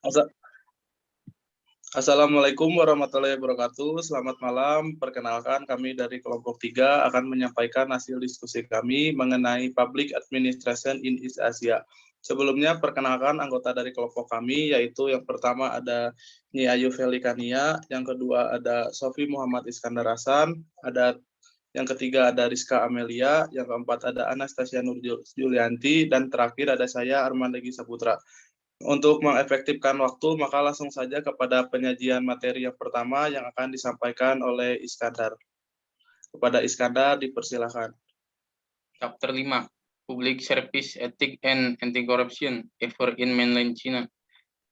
Asa- Assalamualaikum warahmatullahi wabarakatuh. Selamat malam. Perkenalkan, kami dari kelompok 3 akan menyampaikan hasil diskusi kami mengenai Public Administration in East Asia. Sebelumnya, perkenalkan anggota dari kelompok kami, yaitu yang pertama ada Nyi Ayu Felikania, yang kedua ada Sofi Muhammad Iskandar Hasan, ada yang ketiga ada Rizka Amelia, yang keempat ada Anastasia Nur Julianti, dan terakhir ada saya Armand Legi Saputra. Untuk mengefektifkan waktu, maka langsung saja kepada penyajian materi yang pertama yang akan disampaikan oleh Iskandar. Kepada Iskandar, dipersilakan. Chapter 5, Public Service Ethics and Anti-Corruption Effort in Mainland China.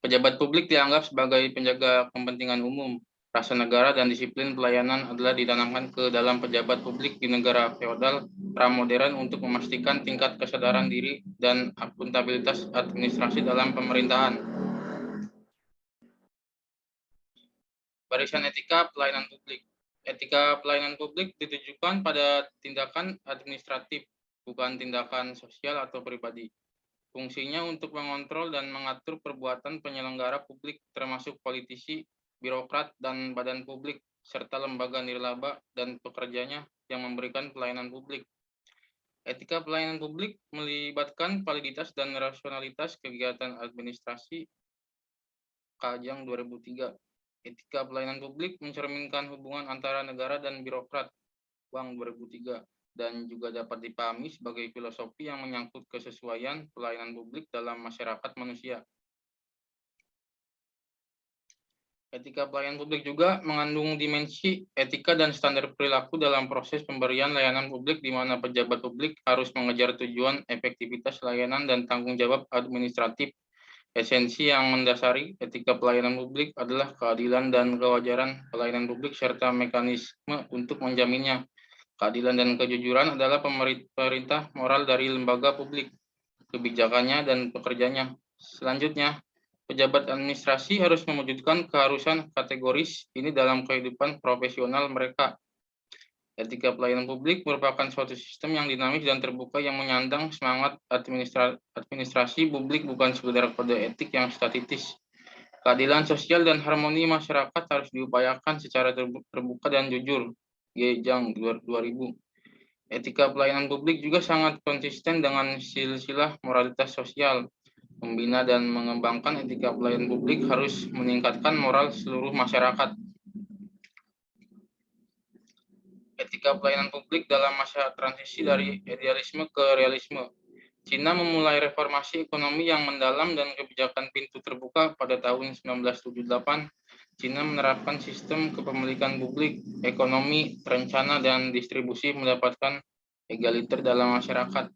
Pejabat publik dianggap sebagai penjaga kepentingan umum. Rasa negara dan disiplin pelayanan adalah ditanamkan ke dalam pejabat publik di negara feodal pramodern untuk memastikan tingkat kesadaran diri dan akuntabilitas administrasi dalam pemerintahan. Barisan etika pelayanan publik. Etika pelayanan publik ditujukan pada tindakan administratif, bukan tindakan sosial atau pribadi. Fungsinya untuk mengontrol dan mengatur perbuatan penyelenggara publik termasuk politisi, birokrat, dan badan publik, serta lembaga nirlaba dan pekerjanya yang memberikan pelayanan publik. Etika pelayanan publik melibatkan validitas dan rasionalitas kegiatan administrasi Kajang 2003. Etika pelayanan publik mencerminkan hubungan antara negara dan birokrat Wang 2003 dan juga dapat dipahami sebagai filosofi yang menyangkut kesesuaian pelayanan publik dalam masyarakat manusia. Etika pelayanan publik juga mengandung dimensi etika dan standar perilaku dalam proses pemberian layanan publik di mana pejabat publik harus mengejar tujuan, efektivitas layanan, dan tanggung jawab administratif. Esensi yang mendasari etika pelayanan publik adalah keadilan dan kewajaran pelayanan publik serta mekanisme untuk menjaminnya. Keadilan dan kejujuran adalah perintah moral dari lembaga publik, kebijakannya, dan pekerjanya. Selanjutnya, pejabat administrasi harus mewujudkan keharusan kategoris ini dalam kehidupan profesional mereka. Etika pelayanan publik merupakan suatu sistem yang dinamis dan terbuka yang menyandang semangat administrasi publik bukan sekedar kode etik yang statis. Keadilan sosial dan harmoni masyarakat harus diupayakan secara terbuka dan jujur. Gejang 2000. Etika pelayanan publik juga sangat konsisten dengan silsilah moralitas sosial. Membina dan mengembangkan etika pelayanan publik harus meningkatkan moral seluruh masyarakat. Etika pelayanan publik dalam masa transisi dari idealisme ke realisme. Cina memulai reformasi ekonomi yang mendalam dan kebijakan pintu terbuka pada tahun 1978. Cina menerapkan sistem kepemilikan publik, ekonomi, rencana, dan distribusi mendapatkan egaliter dalam masyarakat,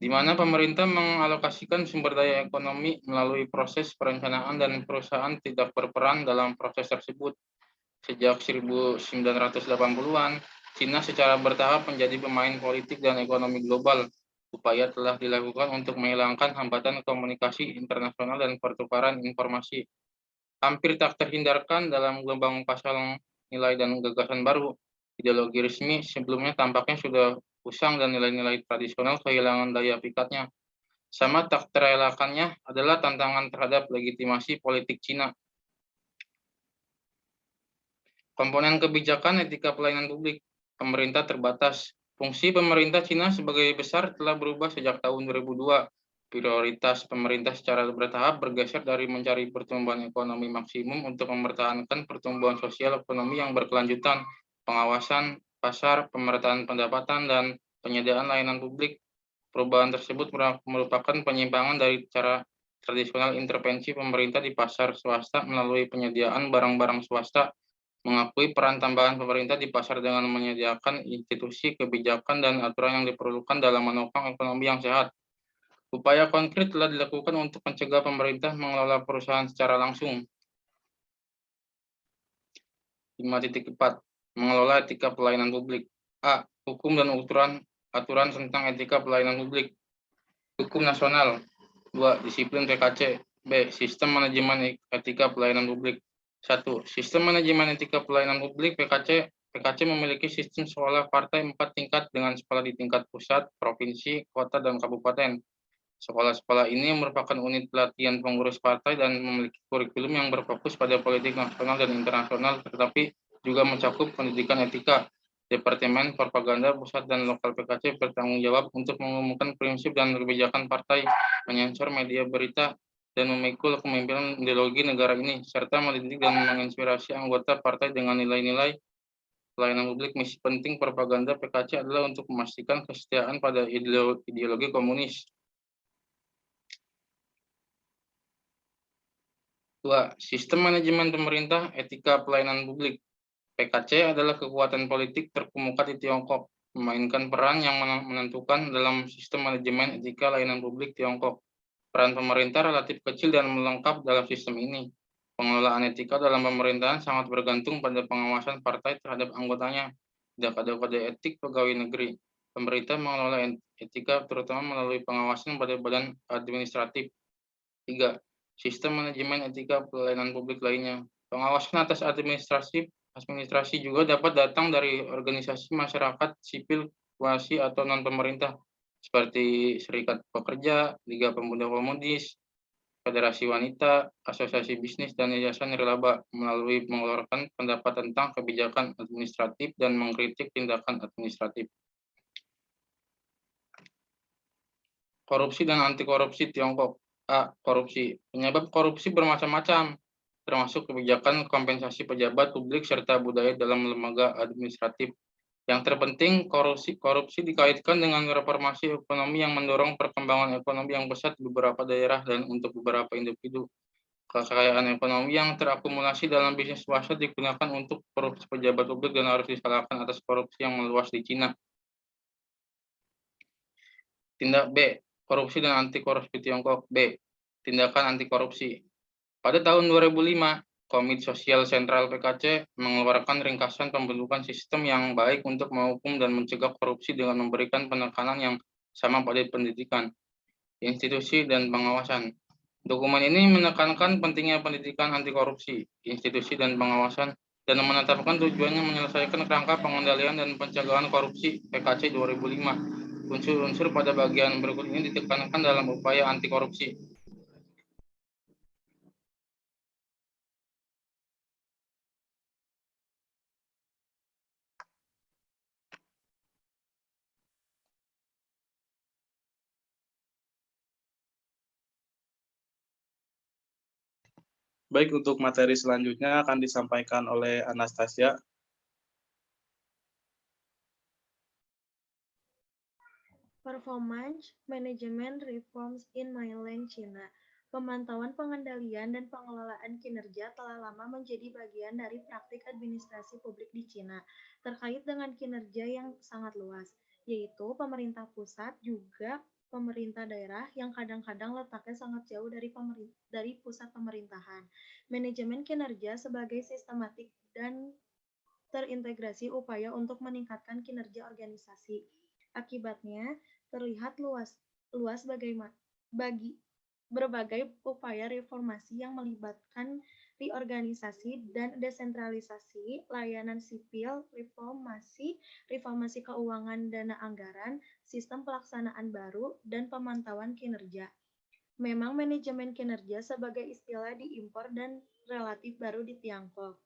di mana pemerintah mengalokasikan sumber daya ekonomi melalui proses perencanaan dan perusahaan tidak berperan dalam proses tersebut. Sejak 1980-an, Cina secara bertahap menjadi pemain politik dan ekonomi global. Upaya telah dilakukan untuk menghilangkan hambatan komunikasi internasional dan pertukaran informasi. Hampir tak terhindarkan dalam gelombang pasal nilai dan gagasan baru. Ideologi resmi sebelumnya tampaknya sudah usang dan nilai-nilai tradisional kehilangan daya pikatnya. Sama tak terelakkannya adalah tantangan terhadap legitimasi politik Cina. Komponen kebijakan etika pelayanan publik. Pemerintah terbatas. Fungsi pemerintah Cina sebagai besar telah berubah sejak tahun 2002. Prioritas pemerintah secara bertahap bergeser dari mencari pertumbuhan ekonomi maksimum untuk mempertahankan pertumbuhan sosial ekonomi yang berkelanjutan, pengawasan pasar, pemerataan pendapatan, dan penyediaan layanan publik. Perubahan tersebut merupakan penyimpangan dari cara tradisional intervensi pemerintah di pasar swasta melalui penyediaan barang-barang swasta, mengakui peran tambahan pemerintah di pasar dengan menyediakan institusi, kebijakan, dan aturan yang diperlukan dalam menopang ekonomi yang sehat. Upaya konkret telah dilakukan untuk mencegah pemerintah mengelola perusahaan secara langsung. 5.4. Mengelola etika pelayanan publik. A. Hukum dan aturan tentang etika pelayanan publik. Hukum nasional. 2. Disiplin PKC. B. Sistem manajemen etika pelayanan publik. 1. Sistem manajemen etika pelayanan publik PKC. PKC memiliki sistem sekolah partai 4 tingkat dengan sekolah di tingkat pusat, provinsi, kota, dan kabupaten. Sekolah-sekolah ini merupakan unit pelatihan pengurus partai dan memiliki kurikulum yang berfokus pada politik nasional dan internasional, tetapi juga mencakup pendidikan etika. Departemen Propaganda Pusat dan Lokal PKC bertanggung jawab untuk mengumumkan prinsip dan kebijakan partai, menyensor media berita, dan memikul kepemimpinan ideologi negara ini, serta mendidik dan menginspirasi anggota partai dengan nilai-nilai pelayanan publik. Misi penting propaganda PKC adalah untuk memastikan kesetiaan pada ideologi komunis. 2. Sistem manajemen pemerintah, etika pelayanan publik. PKC adalah kekuatan politik terkemuka di Tiongkok, memainkan peran yang menentukan dalam sistem manajemen etika layanan publik Tiongkok. Peran pemerintah relatif kecil dan melengkap dalam sistem ini. Pengelolaan etika dalam pemerintahan sangat bergantung pada pengawasan partai terhadap anggotanya. Tidak ada kode etik pegawai negeri. Pemerintah mengelola etika terutama melalui pengawasan pada badan administratif. 3. Sistem manajemen etika pelayanan publik lainnya. Pengawasan atas administrasi juga dapat datang dari organisasi masyarakat sipil, kuasi atau non-pemerintah, seperti Serikat Pekerja, Liga Pemuda Komudis, Federasi Wanita, Asosiasi Bisnis, dan Yayasan Nirlaba, melalui mengeluarkan pendapat tentang kebijakan administratif dan mengkritik tindakan administratif. Korupsi dan anti korupsi Tiongkok. A. Korupsi. Penyebab korupsi bermacam-macam, termasuk kebijakan kompensasi pejabat publik serta budaya dalam lembaga administratif. Yang terpenting, korupsi dikaitkan dengan reformasi ekonomi yang mendorong perkembangan ekonomi yang pesat di beberapa daerah dan untuk beberapa individu. Kekayaan ekonomi yang terakumulasi dalam bisnis swasta digunakan untuk korupsi pejabat publik dan harus disalahkan atas korupsi yang meluas di Cina. Tindak B. Korupsi dan anti korupsi Tiongkok. B. Tindakan anti korupsi. Pada tahun 2005, Komite Sosial Sentral PKC mengeluarkan ringkasan pembentukan sistem yang baik untuk menghukum dan mencegah korupsi dengan memberikan penekanan yang sama pada pendidikan, institusi, dan pengawasan. Dokumen ini menekankan pentingnya pendidikan anti korupsi, institusi, dan pengawasan, dan menetapkan tujuannya menyelesaikan kerangka pengendalian dan pencegahan korupsi PKC 2005. Unsur-unsur pada bagian berikut ini ditekankan dalam upaya anti korupsi. Baik, untuk materi selanjutnya akan disampaikan oleh Anastasia. Performance Management Reforms in Mainland China. Pemantauan pengendalian dan pengelolaan kinerja telah lama menjadi bagian dari praktik administrasi publik di China, terkait dengan kinerja yang sangat luas, yaitu pemerintah pusat juga pemerintah daerah yang kadang-kadang letaknya sangat jauh dari pusat pemerintahan. Manajemen kinerja sebagai sistematik dan terintegrasi upaya untuk meningkatkan kinerja organisasi. Akibatnya, terlihat bagi berbagai upaya reformasi yang melibatkan reorganisasi dan desentralisasi, layanan sipil, reformasi keuangan dana anggaran, sistem pelaksanaan baru, dan pemantauan kinerja. Memang manajemen kinerja sebagai istilah diimpor dan relatif baru di Tiongkok.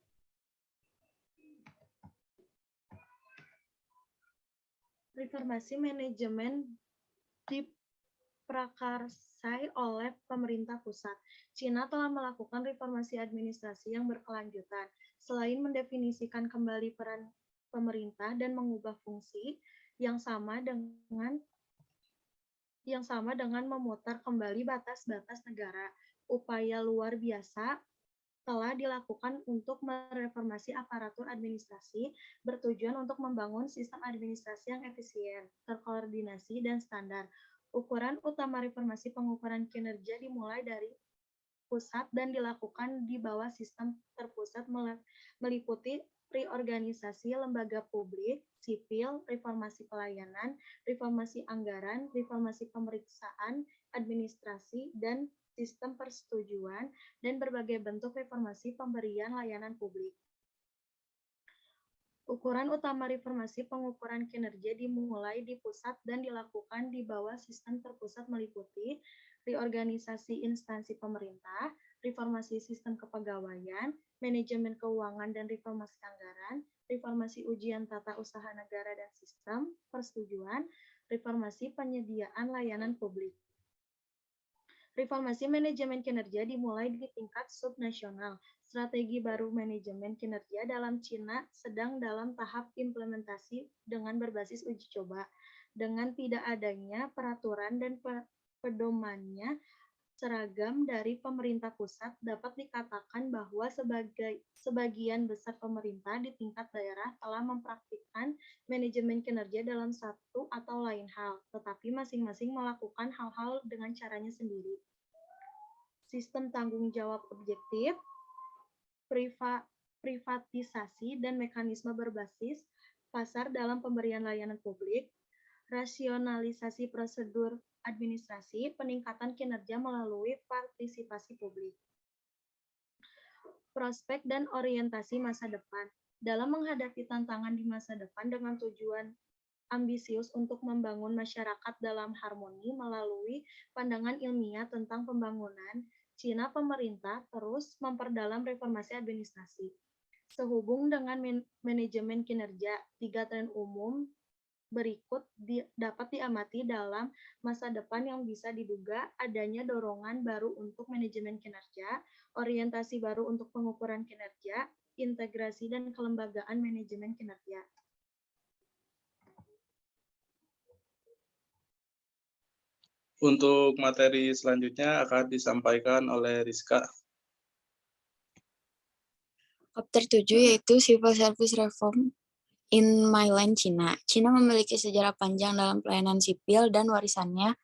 Reformasi manajemen diprakarsai oleh pemerintah pusat. China telah melakukan reformasi administrasi yang berkelanjutan. Selain mendefinisikan kembali peran pemerintah dan mengubah fungsi yang sama dengan memutar kembali batas-batas negara, upaya luar biasa telah dilakukan untuk mereformasi aparatur administrasi bertujuan untuk membangun sistem administrasi yang efisien, terkoordinasi, dan standar. Ukuran utama reformasi pengukuran kinerja dimulai dari pusat dan dilakukan di bawah sistem terpusat meliputi reorganisasi lembaga publik, sipil, reformasi pelayanan, reformasi anggaran, reformasi pemeriksaan, administrasi, dan sistem persetujuan, dan berbagai bentuk reformasi pemberian layanan publik. Ukuran utama reformasi pengukuran kinerja dimulai di pusat dan dilakukan di bawah sistem terpusat meliputi reorganisasi instansi pemerintah, reformasi sistem kepegawaian, manajemen keuangan dan reformasi anggaran, reformasi ujian tata usaha negara dan sistem, persetujuan, reformasi penyediaan layanan publik. Reformasi manajemen kinerja dimulai di tingkat subnasional. Strategi baru manajemen kinerja dalam Cina sedang dalam tahap implementasi dengan berbasis uji coba. Dengan tidak adanya peraturan dan pedomannya seragam dari pemerintah pusat, dapat dikatakan bahwa sebagian besar pemerintah di tingkat daerah telah mempraktikkan manajemen kinerja dalam satu atau lain hal, tetapi masing-masing melakukan hal-hal dengan caranya sendiri. Sistem tanggung jawab objektif, privatisasi dan mekanisme berbasis pasar dalam pemberian layanan publik, rasionalisasi prosedur administrasi, peningkatan kinerja melalui partisipasi publik. Prospek dan orientasi masa depan. Dalam menghadapi tantangan di masa depan dengan tujuan ambisius untuk membangun masyarakat dalam harmoni melalui pandangan ilmiah tentang pembangunan, Cina pemerintah terus memperdalam reformasi administrasi. Sehubung dengan manajemen kinerja, 3 tren umum berikut dapat diamati dalam masa depan yang bisa diduga adanya dorongan baru untuk manajemen kinerja, orientasi baru untuk pengukuran kinerja, integrasi dan kelembagaan manajemen kinerja. Untuk materi selanjutnya akan disampaikan oleh Rizka. Chapter 7 yaitu Civil Service Reform in Mainland China. China memiliki sejarah panjang dalam pelayanan sipil dan warisannya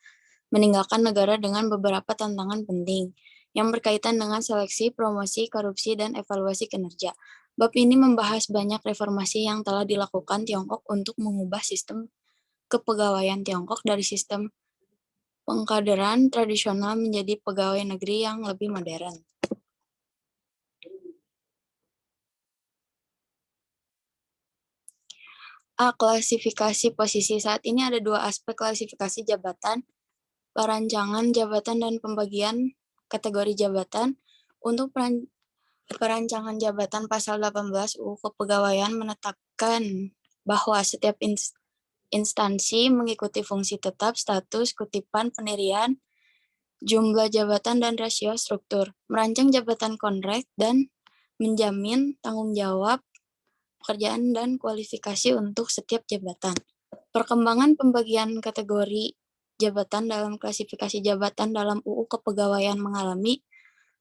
meninggalkan negara dengan beberapa tantangan penting yang berkaitan dengan seleksi, promosi, korupsi, dan evaluasi kinerja. Bab ini membahas banyak reformasi yang telah dilakukan Tiongkok untuk mengubah sistem kepegawaian Tiongkok dari sistem pengkaderan tradisional menjadi pegawai negeri yang lebih modern. A. Klasifikasi posisi. Saat ini ada 2 aspek klasifikasi jabatan, perancangan jabatan dan pembagian kategori jabatan. Untuk perancangan jabatan, pasal 18 UU Kepegawaian menetapkan bahwa setiap instansi mengikuti fungsi tetap, status, kutipan, pendirian, jumlah jabatan, dan rasio struktur, merancang jabatan kontrak, dan menjamin tanggung jawab, pekerjaan, dan kualifikasi untuk setiap jabatan. Perkembangan pembagian kategori jabatan dalam klasifikasi jabatan dalam UU Kepegawaian mengalami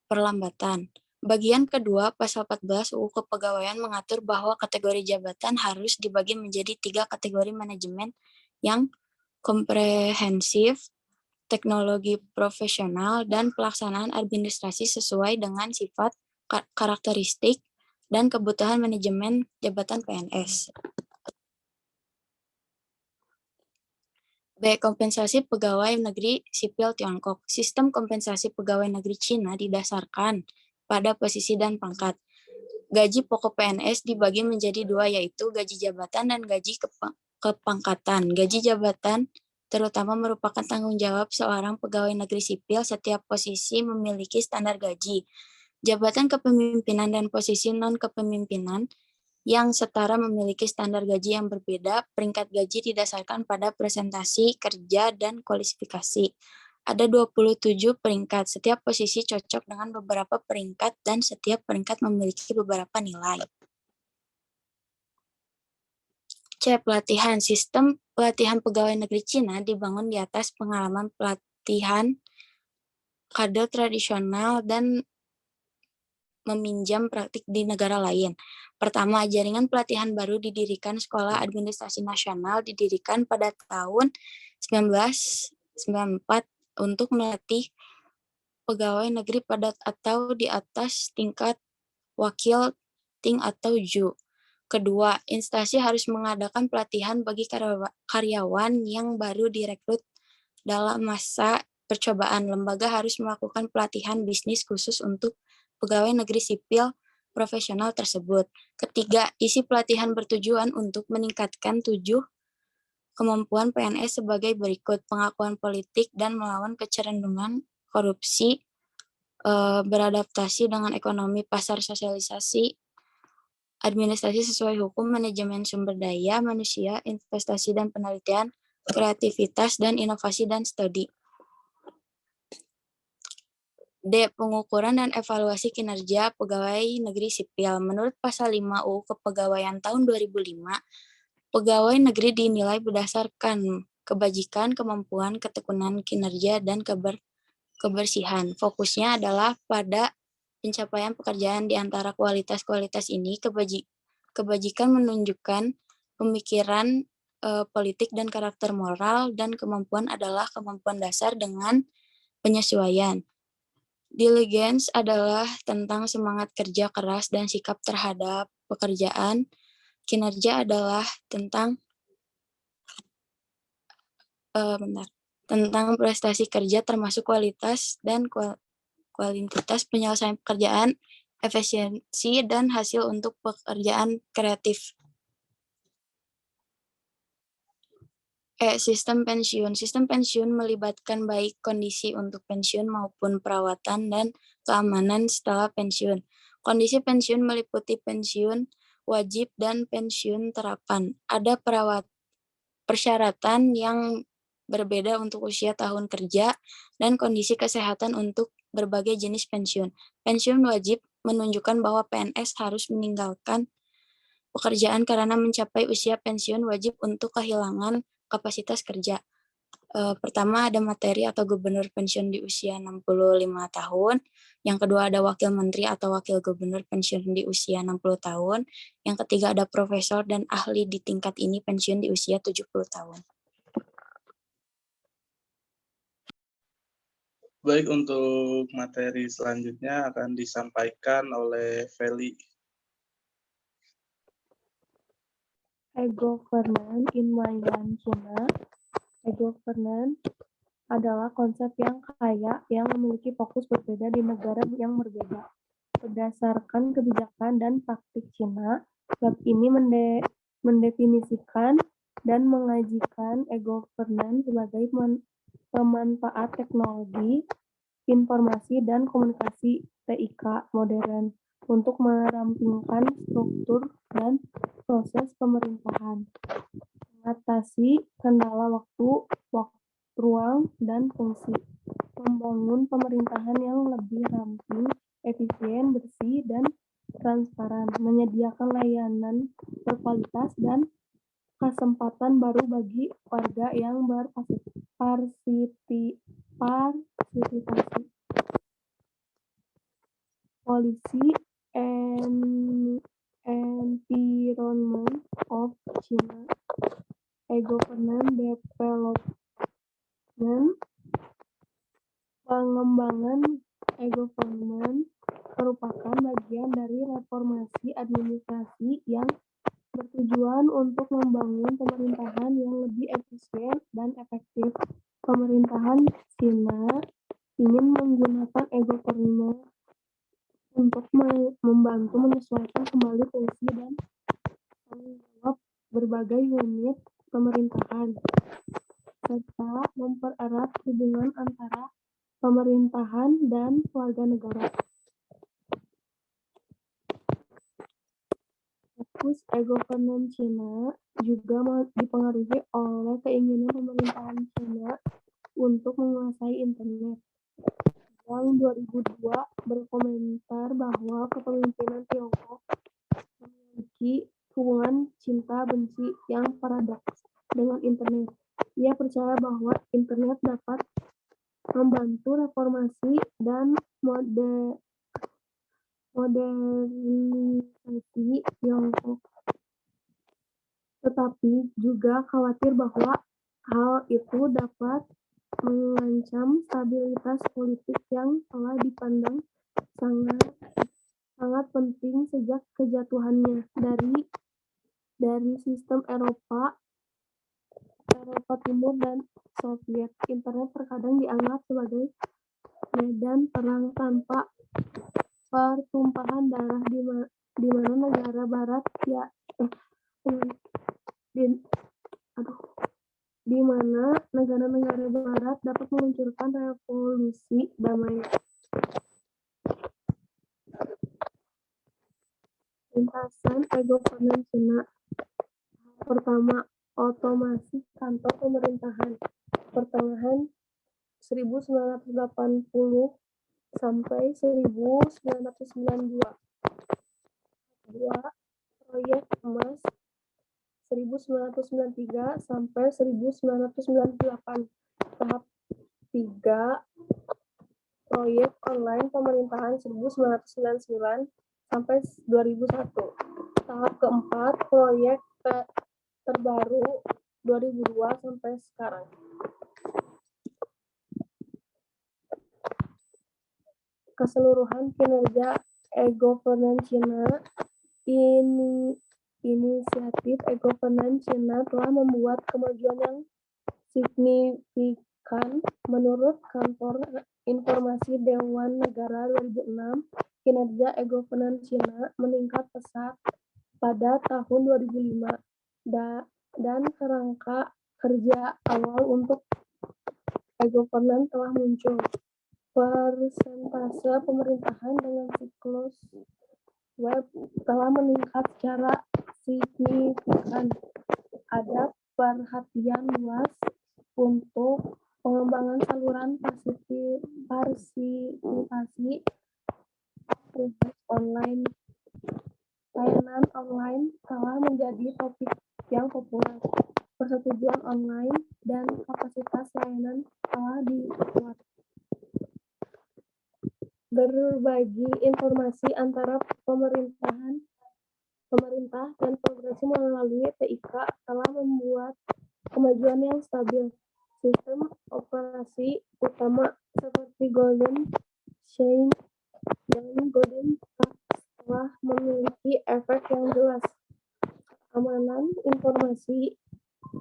perlambatan. Bagian kedua, pasal 14 UU Kepegawaian mengatur bahwa kategori jabatan harus dibagi menjadi 3 kategori manajemen yang komprehensif, teknologi profesional, dan pelaksanaan administrasi sesuai dengan sifat, karakteristik, dan kebutuhan manajemen jabatan PNS. B. Kompensasi pegawai negeri sipil Tiongkok. Sistem kompensasi pegawai negeri Cina didasarkan pada posisi dan pangkat. Gaji pokok PNS dibagi menjadi 2, yaitu gaji jabatan dan gaji kepangkatan. Gaji jabatan terutama merupakan tanggung jawab seorang pegawai negeri sipil. Setiap posisi memiliki standar gaji. Jabatan kepemimpinan dan posisi non-kepemimpinan yang setara memiliki standar gaji yang berbeda. Peringkat gaji didasarkan pada presentasi kerja dan kualifikasi. Ada 27 peringkat. Setiap posisi cocok dengan beberapa peringkat dan setiap peringkat memiliki beberapa nilai. C. Pelatihan. Sistem pelatihan pegawai negeri Cina dibangun di atas pengalaman pelatihan kader tradisional dan meminjam praktik di negara lain. Pertama, jaringan pelatihan baru didirikan. Sekolah Administrasi Nasional didirikan pada tahun 1994 untuk melatih pegawai negeri pada atau di atas tingkat wakil ting atau ju. Kedua, instansi harus mengadakan pelatihan bagi karyawan yang baru direkrut dalam masa percobaan. Lembaga harus melakukan pelatihan bisnis khusus untuk pegawai negeri sipil profesional tersebut. Ketiga, isi pelatihan bertujuan untuk meningkatkan 7 kemampuan PNS sebagai berikut: pengakuan politik dan melawan kecenderungan korupsi, beradaptasi dengan ekonomi pasar, sosialisasi, administrasi sesuai hukum, manajemen sumber daya manusia, investasi dan penelitian, kreativitas dan inovasi dan studi. D. Pengukuran dan evaluasi kinerja pegawai negeri sipil. Menurut pasal 5 UU Kepegawaian tahun 2005, pegawai negeri dinilai berdasarkan kebajikan, kemampuan, ketekunan kinerja, dan kebersihan. Fokusnya adalah pada pencapaian pekerjaan. Di antara kualitas-kualitas ini, kebajikan menunjukkan pemikiran politik dan karakter moral, dan kemampuan adalah kemampuan dasar dengan penyesuaian. Diligence adalah tentang semangat kerja keras dan sikap terhadap pekerjaan. Kinerja adalah tentang tentang prestasi kerja termasuk kualitas dan kuantitas penyelesaian pekerjaan, efisiensi, dan hasil untuk pekerjaan kreatif. Sistem pensiun. Sistem pensiun melibatkan baik kondisi untuk pensiun maupun perawatan dan keamanan setelah pensiun. Kondisi pensiun meliputi pensiun wajib dan pensiun terapan. Ada persyaratan yang berbeda untuk usia tahun kerja dan kondisi kesehatan untuk berbagai jenis pensiun. Pensiun wajib menunjukkan bahwa PNS harus meninggalkan pekerjaan karena mencapai usia pensiun wajib untuk kehilangan kapasitas kerja. Pertama ada materi atau gubernur pensiun di usia 65 tahun. Yang kedua ada wakil menteri atau wakil gubernur pensiun di usia 60 tahun. Yang ketiga ada profesor dan ahli di tingkat ini pensiun di usia 70 tahun. Baik, untuk materi selanjutnya akan disampaikan oleh Feli. E-governance in mainland China. E-governance adalah konsep yang kaya yang memiliki fokus berbeda di negara yang berbeda. Berdasarkan kebijakan dan praktik China, bab ini mendefinisikan dan mengajikan e-governance sebagai pemanfaat teknologi, informasi, dan komunikasi TIK modern untuk merampingkan struktur dan proses pemerintahan, mengatasi kendala waktu, ruang, dan fungsi, membangun pemerintahan yang lebih ramping, efisien, bersih, dan transparan, menyediakan layanan berkualitas dan kesempatan baru bagi warga yang berpartisipasi. Policy and Environment of China. E-governance development. Pengembangan e-governance merupakan bagian dari reformasi administrasi yang bertujuan untuk membangun pemerintahan yang lebih efisien dan efektif. Pemerintahan China ingin menggunakan e-governance untuk membantu menyesuaikan kembali fungsi dan tanggung jawab berbagai unit pemerintahan, serta mempererat hubungan antara pemerintahan dan warga negara. Fokus e-governance China juga dipengaruhi oleh keinginan pemerintahan China untuk menguasai internet. Yang 2002 berkomentar bahwa kepemimpinan Tiongkok memiliki hubungan cinta-benci yang paradoks dengan internet. Ia percaya bahwa internet dapat membantu reformasi dan modernisasi Tiongkok, tetapi juga khawatir bahwa hal itu dapat mengancam stabilitas politik yang telah dipandang sangat penting sejak kejatuhannya dari sistem Eropa Timur dan Soviet. Internet terkadang dianggap sebagai medan perang tanpa pertumpahan darah barat di mana negara-negara barat dapat meluncurkan revolusi damai. Lintasan e-governance Cina. Pertama, otomasi kantor pemerintahan. Pertengahan 1980 sampai 1992. Kedua, proyek emas 1993 sampai 1998. Tahap 3, proyek online pemerintahan 1999 sampai 2001. Tahap keempat, proyek terbaru 2002 sampai sekarang. Keseluruhan kinerja e-governance Cina. Inisiatif e-governance Cina telah membuat kemajuan yang signifikan. Menurut Kantor Informasi Dewan Negara 2006, kinerja e-governance Cina meningkat pesat pada tahun 2005 dan kerangka kerja awal untuk e-governance telah muncul. Persentase pemerintahan dengan siklus web telah meningkat secara signifikan. Ada perhatian luas untuk pengembangan saluran partisipasi online. Layanan online telah menjadi topik yang populer. Persetujuan online dan kapasitas layanan telah diperkuat. Berbagi informasi antara pemerintah dan provinsi melalui TIK telah membuat kemajuan yang stabil. Sistem operasi utama seperti Golden Chain dan Golden Tax telah memiliki efek yang jelas. Keamanan informasi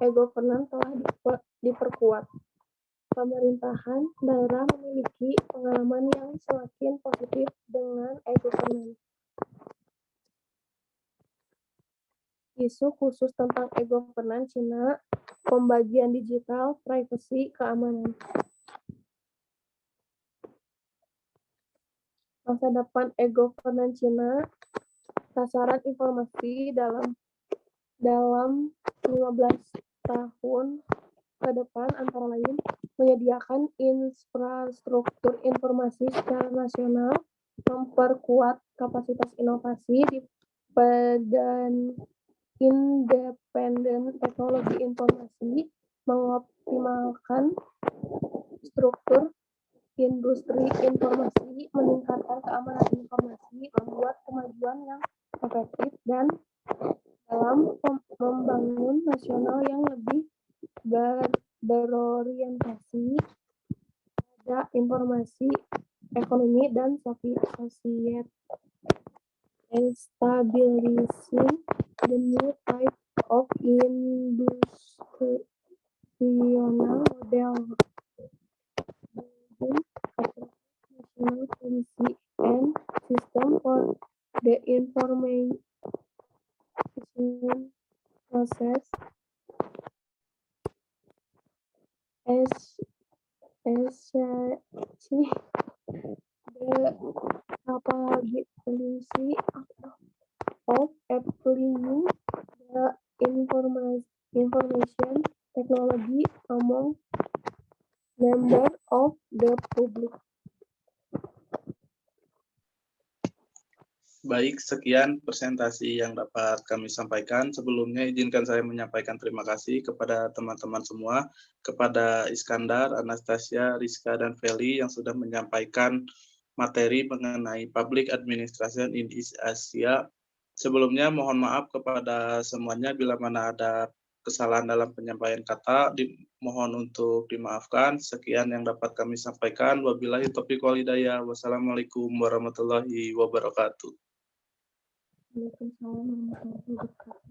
e-governance telah diperkuat. Pemerintahan daerah memiliki pengalaman yang semakin positif dengan e-governance. Isu khusus tentang e-governance Cina, pembagian digital, privasi, keamanan. Masa depan e-governance Cina, sasaran informasi dalam 15 tahun ke depan antara lain menyediakan infrastruktur informasi secara nasional, memperkuat kapasitas inovasi dan independen teknologi informasi, mengoptimalkan struktur industri informasi, meningkatkan keamanan informasi, membuat kemajuan yang efektif dan dalam membangun nasional yang lebih berorientasi pada informasi, ekonomi, dan sosial. Establishing the new type of institutional model. Building a national policy and system for the information process. The capability of applying the information technology among members of the public. Baik, sekian presentasi yang dapat kami sampaikan. Sebelumnya izinkan saya menyampaikan terima kasih kepada teman-teman semua, kepada Iskandar, Anastasia, Rizka, dan Feli yang sudah menyampaikan materi mengenai Public Administration in East Asia. Sebelumnya mohon maaf kepada semuanya bila mana ada kesalahan dalam penyampaian kata, mohon untuk dimaafkan. Sekian yang dapat kami sampaikan. Wabillahi taufiq wal hidayah. Wassalamualaikum warahmatullahi wabarakatuh. Waalaikumsalam warahmatullahi wabarakatuh.